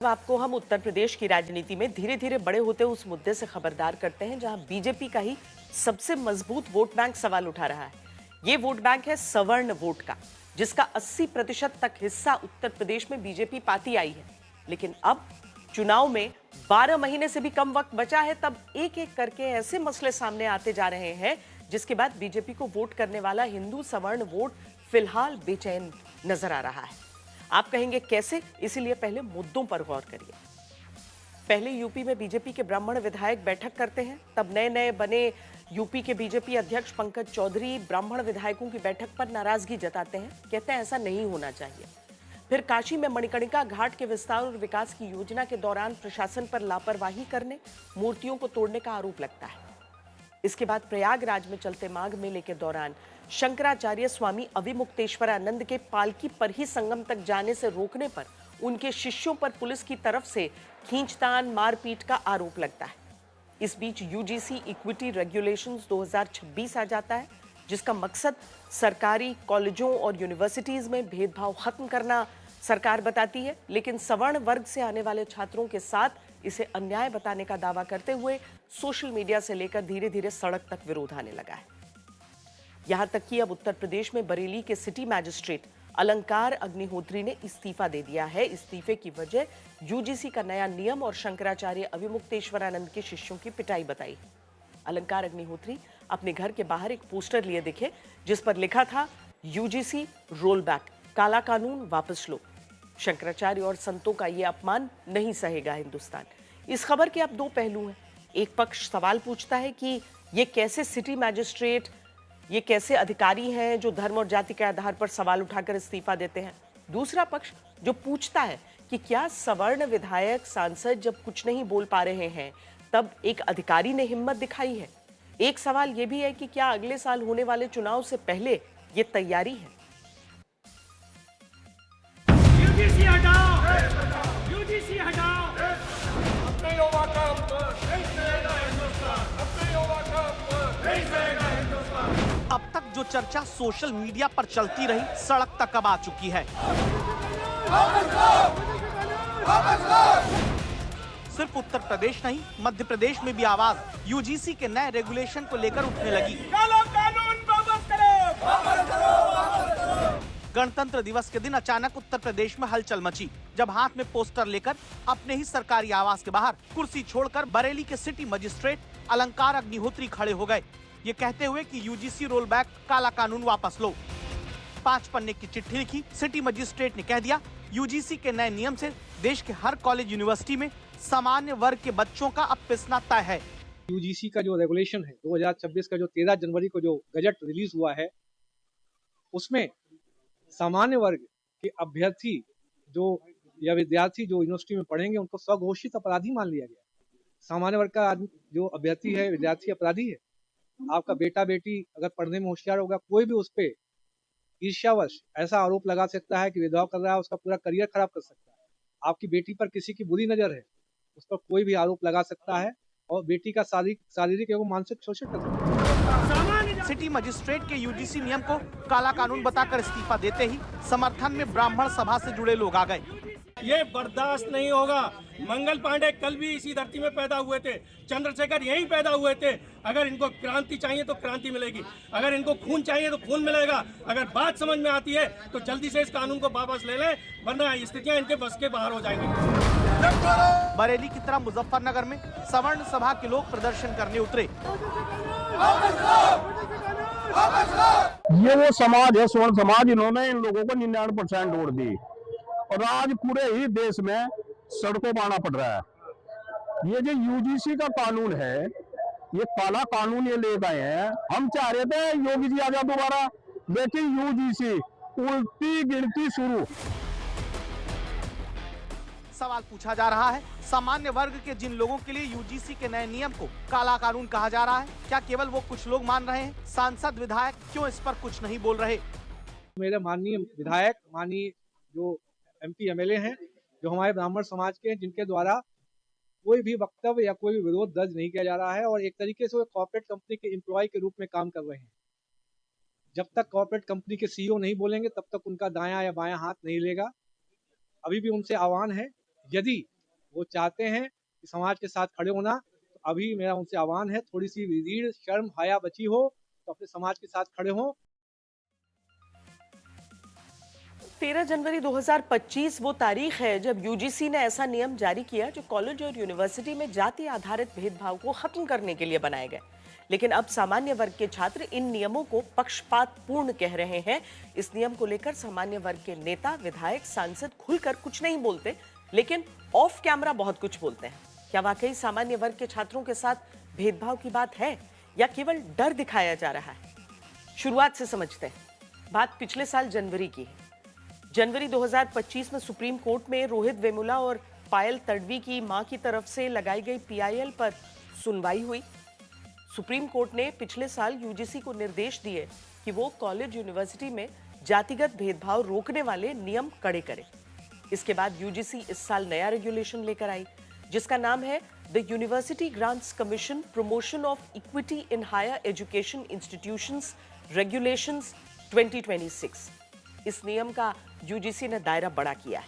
अब आपको हम उत्तर प्रदेश की राजनीति में धीरे धीरे बड़े होते उस मुद्दे से खबरदार करते हैं जहां बीजेपी का ही सबसे मजबूत वोट बैंक सवाल उठा रहा है। ये वोट बैंक है सवर्ण वोट का, जिसका 80% तक हिस्सा उत्तर प्रदेश में बीजेपी पाती आई है। लेकिन अब चुनाव में 12 महीने से भी कम वक्त बचा है, तब एक एक करके ऐसे मसले सामने आते जा रहे हैं जिसके बाद बीजेपी को वोट करने वाला हिंदू सवर्ण वोट फिलहाल बेचैन नजर आ रहा है। आप कहेंगे कैसे, इसीलिए पहले मुद्दों पर गौर करिए। पहले यूपी में बीजेपी के ब्राह्मण विधायक बैठक करते हैं, तब नए नए बने यूपी के बीजेपी अध्यक्ष पंकज चौधरी ब्राह्मण विधायकों की बैठक पर नाराजगी जताते हैं, कहते हैं ऐसा नहीं होना चाहिए। फिर काशी में मणिकर्णिका घाट के विस्तार और विकास की योजना के दौरान प्रशासन पर लापरवाही करने, मूर्तियों को तोड़ने का आरोप लगता है। इसके बाद प्रयागराज में चलते माघ मेले के दौरान शंकराचार्य स्वामी अविमुक्तेश्वरानंद के पालकी पर ही संगम तक जाने से रोकने पर उनके शिष्यों पर पुलिस की तरफ से खींचतान मारपीट का आरोप लगता है। इस बीच यूजीसी इक्विटी रेगुलेशंस 2026 आ जाता है, जिसका मकसद सरकारी कॉलेजों और यूनिवर्सिटीज में भेदभाव खत्म करना सरकार बताती है, लेकिन सवर्ण वर्ग से आने वाले छात्रों के साथ इसे अन्याय बताने का दावा करते हुए सोशल मीडिया से लेकर धीरे धीरे सड़क तक विरोध आने लगा है। यहां तक कि अब उत्तर प्रदेश में बरेली के सिटी मैजिस्ट्रेट अलंकार अग्निहोत्री ने इस्तीफा दे दिया है। इस्तीफे की वजह यूजीसी का नया नियम और शंकराचार्य अविमुक्तेश्वरानंद के शिष्यों की पिटाई बताई। अलंकार अग्निहोत्री अपने घर के बाहर एक पोस्टर लिए दिखे, जिस पर लिखा था यूजीसी रोल बैक, काला कानून वापस लो। शंकराचार्य और संतों का यह अपमान नहीं सहेगा हिंदुस्तान। इस खबर के अब दो पहलू हैं। एक पक्ष सवाल पूछता है कि ये कैसे सिटी मैजिस्ट्रेट, ये कैसे अधिकारी हैं जो धर्म और जाति के आधार पर सवाल उठाकर इस्तीफा देते हैं। दूसरा पक्ष जो पूछता है कि क्या सवर्ण विधायक सांसद जब कुछ नहीं बोल पा रहे हैं तब एक अधिकारी ने हिम्मत दिखाई है। एक सवाल यह भी है कि क्या अगले साल होने वाले चुनाव से पहले ये तैयारी है। यूजीसी हटाओ, यूजीसी हटाओ। अपने युवा का नहीं सहेगा हिंदुस्तान, अपने युवा का नहीं सहेगा हिंदुस्तान। अब तक जो चर्चा सोशल मीडिया पर चलती रही, सड़क तक अब आ चुकी है। सिर्फ उत्तर प्रदेश नहीं, मध्य प्रदेश में भी आवाज यूजीसी के नए रेगुलेशन को लेकर उठने लगी। काला कानून वापस करो, वापस करो, वापस करो। गणतंत्र दिवस के दिन अचानक उत्तर प्रदेश में हलचल मची, जब हाथ में पोस्टर लेकर अपने ही सरकारी आवास के बाहर कुर्सी छोड़कर बरेली के सिटी मजिस्ट्रेट अलंकार अग्निहोत्री खड़े हो गए, ये कहते हुए कि यूजीसी रोल बैक, काला कानून वापस लो। 5 पन्ने की चिट्ठी लिखी सिटी मजिस्ट्रेट ने कह दिया, यूजीसी के नए नियम से देश के हर कॉलेज यूनिवर्सिटी में सामान्य वर्ग के बच्चों का अब पिसना तय है। यूजीसी का जो रेगुलेशन है 2026 का, जो 13 जनवरी को जो गजट रिलीज हुआ है, उसमें सामान्य वर्ग के अभ्यर्थी जो या विद्यार्थी जो यूनिवर्सिटी में पढ़ेंगे उनको स्वघोषित अपराधी मान लिया गया। सामान्य वर्ग का जो अभ्यर्थी है, विद्यार्थी अपराधी है। आपका बेटा बेटी अगर पढ़ने में होशियार होगा, कोई भी उस पर ईर्ष्यावश ऐसा आरोप लगा सकता है कि भेदभाव कर रहा है, उसका पूरा करियर खराब कर सकता है। आपकी बेटी पर किसी की बुरी नजर है, उस पर कोई भी आरोप लगा सकता है और बेटी का शारीरिक एवं मानसिक शोषण कर सकता है। सिटी मजिस्ट्रेट के यूजीसी नियम को काला कानून बताकर इस्तीफा देते ही समर्थन में ब्राह्मण सभा से जुड़े लोग आ गए। ये बर्दाश्त नहीं होगा। मंगल पांडे कल भी इसी धरती में पैदा हुए थे, चंद्रशेखर यहीं पैदा हुए थे। अगर इनको क्रांति चाहिए तो क्रांति मिलेगी, अगर इनको खून चाहिए तो खून मिलेगा। अगर बात समझ में आती है तो जल्दी से इस कानून को वापस ले लें, वरना स्थितियां इनके बस के बाहर हो जाएंगी। बरेली की तरह मुजफ्फरनगर में सवर्ण सभा के लोग प्रदर्शन करने उतरे। ये वो समाज है, स्वर्ण समाज, इन्होंने इन लोगों को 99% वोट दी और आज पूरे ही देश में सड़कों पर आना पड़ रहा है। ये जो यूजीसी का कानून है, ये काला कानून ये ले गए हैं। हम चाह रहे थे योगी जी आ जाए दोबारा, लेकिन यूजीसी उल्टी गिनती शुरू। सवाल पूछा जा रहा है, सामान्य वर्ग के जिन लोगों के लिए यूजीसी के नए नियम को काला कानून कहा जा रहा है, क्या केवल वो कुछ लोग मान रहे हैं? सांसद विधायक क्यों इस पर कुछ नहीं बोल रहे? मेरे माननीय विधायक, माननीय जो एमपी एमएलए हैं, जो हमारे ब्राह्मण समाज के हैं, जिनके द्वारा कोई भी वक्तव्य या कोई भी विरोध दर्ज नहीं किया जा रहा है और एक तरीके से वो कॉर्पोरेट कंपनी के एम्प्लॉय के रूप में काम कर रहे हैं। जब तक कॉर्पोरेट कंपनी के सीईओ नहीं बोलेंगे, तब तक उनका दायां या बायां हाथ नहीं लेगा। अभी भी उनसे आह्वान है, यदि वो चाहते हैं कि समाज के साथ खड़े होना, तो अभी मेरा उनसे आह्वान है, थोड़ी सी रीढ़ शर्म हया बची हो तो अपने समाज के साथ खड़े हों। 13 जनवरी 2025 वो तारीख है जब यूजीसी ने ऐसा नियम जारी किया जो कॉलेज और यूनिवर्सिटी में जाति आधारित भेदभाव को खत्म करने के लिए बनाए गए। लेकिन अब सामान्य वर्ग के छात्र इन नियमों को पक्षपातपूर्ण कह रहे हैं। इस नियम को लेकर सामान्य वर्ग के नेता, विधायक, सांसद खुलकर कुछ नहीं बोलते, लेकिन ऑफ कैमरा बहुत कुछ बोलते हैं। क्या वाकई सामान्य वर्ग के छात्रों के साथ भेदभाव की बात है या केवल डर दिखाया जा रहा है? शुरुआत से समझते हैं। बात पिछले साल जनवरी की है। जनवरी 2025 में सुप्रीम कोर्ट में रोहित वेमुला और पायल तडवी की मां की तरफ से लगाई गई पीआईएल पर सुनवाई हुई। सुप्रीम कोर्ट ने पिछले साल यूजीसी को निर्देश दिए कि वो कॉलेज यूनिवर्सिटी में जातिगत भेदभाव रोकने वाले नियम कड़े करे। इसके बाद यूजीसी इस साल नया रेगुलेशन लेकर आई जिसका नाम है the university grants commission promotion of equity in higher education institutions regulations 2026। इस नियम का यूजीसी ने दायरा बड़ा किया है।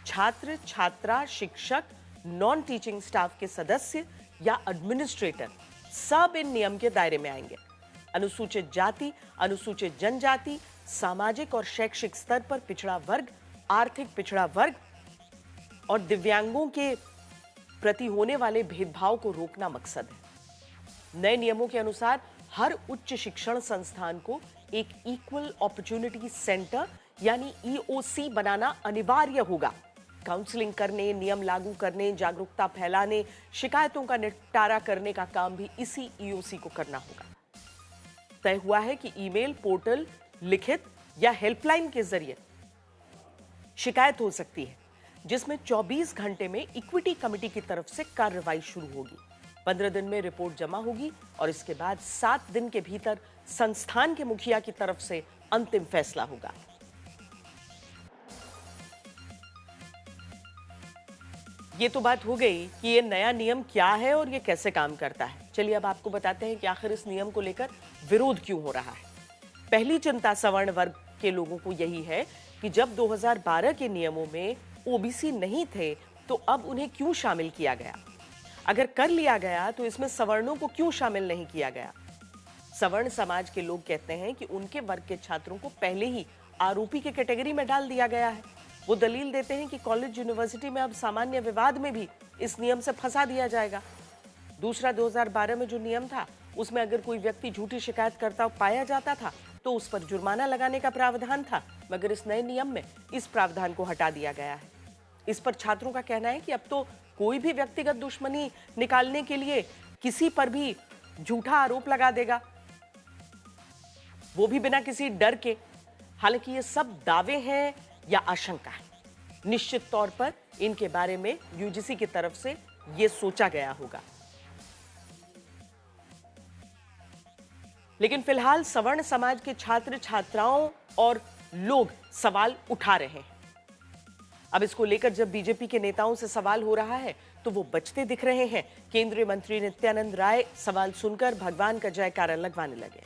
छात्र, छात्रा, शिक्षक, नॉन टीचिंग स्टाफ के सदस्य या एडमिनिस्ट्रेटर सब इन नियम के दायरे में आएंगे। अनुसूचित जाति, अनुसूचित जनजाति, सामाजिक और शैक्षिक स्तर पर पिछड़ा वर्ग, आर्थिक पिछड़ा वर्ग और दिव्यांगों के प्रति होने वाले भेदभाव को रोकना मकसद है। नए नियमों के अनुसार हर उच्च शिक्षण संस्थान को एक इक्वल अपॉर्चुनिटी सेंटर यानी ईओसी बनाना अनिवार्य होगा। काउंसलिंग करने, नियम लागू करने, जागरूकता फैलाने, शिकायतों का निपटारा करने का काम भी इसी ईओसी को करना होगा। तय हुआ है कि ईमेल, पोर्टल, लिखित या हेल्पलाइन के जरिए शिकायत हो सकती है, जिसमें 24 घंटे में इक्विटी कमेटी की तरफ से कार्रवाई शुरू होगी। 15 दिन में रिपोर्ट जमा होगी और इसके बाद 7 दिन के भीतर संस्थान के मुखिया की तरफ से अंतिम फैसला होगा। ये तो बात हो गई कि ये नया नियम क्या है और ये कैसे काम करता है। चलिए अब आपको बताते हैं कि आखिर इस नियम को लेकर विरोध क्यों हो रहा है। पहली चिंता सवर्ण वर्ग के लोगों को यही है कि जब 2012 के नियमों में ओबीसी नहीं थे तो अब उन्हें क्यों शामिल किया गया? अगर कर लिया गया तो इसमें सवर्णों को क्यों शामिल नहीं किया गया? सवर्ण समाज के लोग कहते हैं कि उनके वर्ग के छात्रों को पहले ही आरोपी के कैटेगरी में डाल दिया गया है। वो दलील देते हैं कि कॉलेज यूनिवर्सिटी में अब सामान्य विवाद में भी इस नियम से फंसा दिया जाएगा। दूसरा, 2012 में जो नियम था उसमें अगर कोई व्यक्ति झूठी शिकायत करता पाया जाता था तो उस पर जुर्माना लगाने का प्रावधान था, मगर इस नए नियम में इस प्रावधान को हटा दिया गया है। इस पर छात्रों का कहना है कि अब तो कोई भी व्यक्तिगत दुश्मनी निकालने के लिए किसी पर भी झूठा आरोप लगा देगा, वो भी बिना किसी डर के। हालांकि ये सब दावे हैं या आशंका है। निश्चित तौर पर इनके बारे में यूजीसी की तरफ से यह सोचा गया होगा। लेकिन फिलहाल सवर्ण समाज के छात्र, छात्राओं और लोग सवाल उठा रहे हैं। अब इसको लेकर जब बीजेपी के नेताओं से सवाल हो रहा है तो वो बचते दिख रहे हैं। केंद्रीय मंत्री नित्यानंद राय सवाल सुनकर भगवान का जयकारा लगवाने लगे।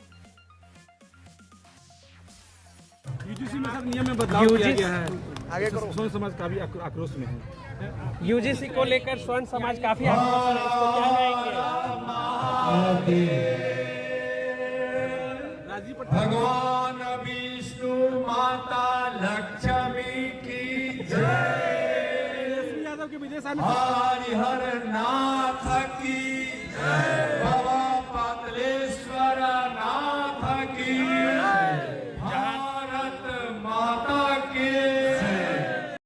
यूजीसी में सब नियम में बदलाव किया गया है। आगे करो। स्वर्ण समाज काफी आक्रोश में है। यूजीसी को लेकर स्वर्ण समाज काफी आक्रोश में है। इसको क्या कहेंगे? भगवान विष्णु माता लक्ष्मी की जय। यादव के विदेश हरिहर नाथ की जय। बाबा पाटलेश्वर नाथ की जय। भारत माता की जय।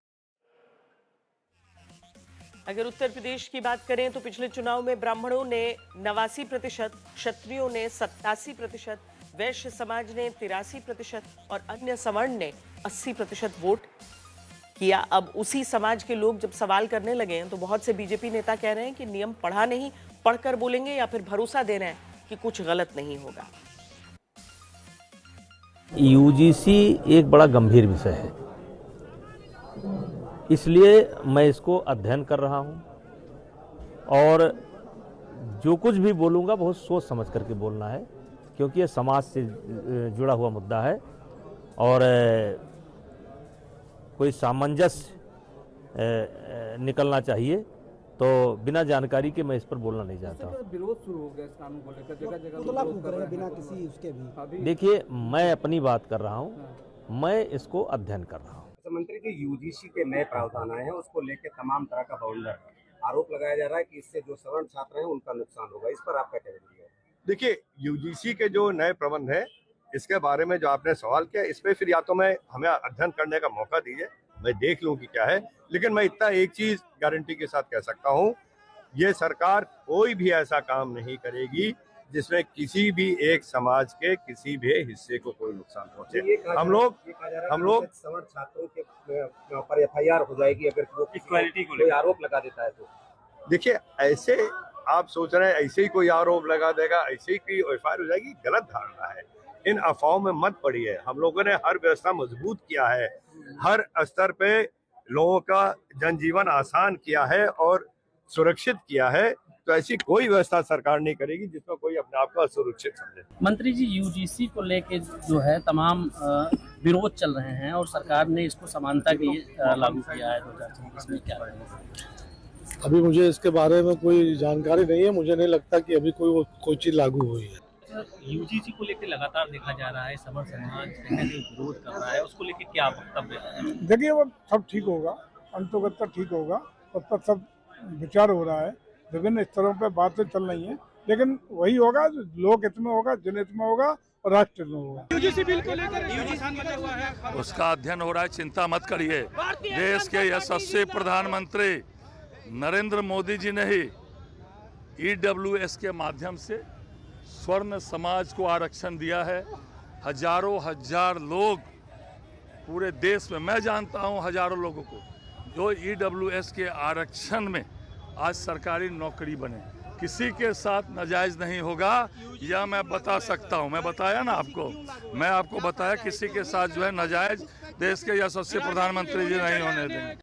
अगर उत्तर प्रदेश की बात करें तो पिछले चुनाव में ब्राह्मणों ने 89%, क्षत्रियों ने 87%, वैश्य समाज ने 83% और अन्य सवर्ण ने 80% वोट किया। अब उसी समाज के लोग जब सवाल करने लगे हैं तो बहुत से बीजेपी नेता कह रहे हैं कि नियम पढ़ा नहीं, पढ़कर बोलेंगे या फिर भरोसा दे रहे हैं कि कुछ गलत नहीं होगा। यूजीसी एक बड़ा गंभीर विषय है, इसलिए मैं इसको अध्ययन कर रहा हूं और जो कुछ भी बोलूंगा बहुत सोच समझ करके बोलना है, क्योंकि ये समाज से जुड़ा हुआ मुद्दा है और कोई सामंजस्य निकलना चाहिए। तो बिना जानकारी के मैं इस पर बोलना नहीं चाहता हूँ। विरोध शुरू हो गया इस कानून को लेकर, जगह जगह तो लागू करेंगे बिना किसी उसके भी। देखिए, मैं अपनी बात कर रहा हूँ, मैं इसको अध्ययन कर रहा हूँ। मंत्री जी, यूजीसी के नए प्रावधान आए हैं, उसको लेकर तमाम तरह का बवंडर आरोप लगाया जा रहा है कि इससे जो सवर्ण छात्र हैं उनका नुकसान होगा। इस पर आपका क्या कहना है? देखिए, यूजीसी के जो नए प्रबंध है, इसके बारे में जो आपने सवाल किया, इस पे फिर या तो हमें अध्ययन करने का मौका दीजिए, मैं देख लूं कि क्या है। लेकिन मैं इतना एक चीज गारंटी के साथ कह सकता हूं, ये सरकार कोई भी ऐसा काम नहीं करेगी जिसमें किसी भी एक समाज के किसी भी हिस्से को कोई नुकसान पहुंचे। हम लोग सवर्ण छात्रों के पर एफआईआर हो जाएगी अगर वो इक्वालिटी को कोई आरोप लगा देता है तो। देखिए, ऐसे आप सोच रहे हैं ऐसे ही कोई आरोप लगा देगा, ऐसे ही कोई एफआईआर हो जाएगी, गलत धारणा है। इन अफवाहों में मत पड़िए। हम लोगों ने हर व्यवस्था मजबूत किया है, हर स्तर पे लोगों का जनजीवन आसान किया है और सुरक्षित किया है। तो ऐसी कोई व्यवस्था सरकार नहीं करेगी जिसमें कोई अपने आप को असुरक्षित समझे। मंत्री जी, यूजीसी को लेके जो है तमाम विरोध चल रहे हैं और सरकार ने इसको समानता के लिए लागू किया है 2026 में, क्या रहेगा? अभी मुझे इसके बारे में कोई जानकारी नहीं है। मुझे नहीं लगता कि अभी कोई चीज लागू हुई है। यूजीसी को लेकर लगातार देखा जा रहा है सवर्ण समाज विरोध कर रहा है, उसको लेकर क्या वक्तव्य है? देखिए, वो सब ठीक होगा, अंतोगत ठीक होगा, तब तक सब विचार हो रहा है, विभिन्न स्तरों पे बातें चल रही हैं, लेकिन वही होगा जो लोक हित में होगा, जनहित में होगा और राष्ट्र में होगा। यूजीसी बिल को लेकर उसका अध्ययन हो रहा है, चिंता मत करिए। देश के यशस्वी प्रधानमंत्री नरेंद्र मोदी जी ने ही EWS के माध्यम से स्वर्ण समाज को आरक्षण दिया है। हजारों हजार लोग पूरे देश में, मैं जानता हूं हजारों लोगों को जो EWS के आरक्षण में आज सरकारी नौकरी बने। किसी के साथ नाजायज नहीं होगा, यह मैं बता सकता हूं। मैं बताया ना आपको, मैं आपको बताया किसी के साथ जो है नाजायज देश के यशस्वी प्रधानमंत्री जी नहीं होने देंगे।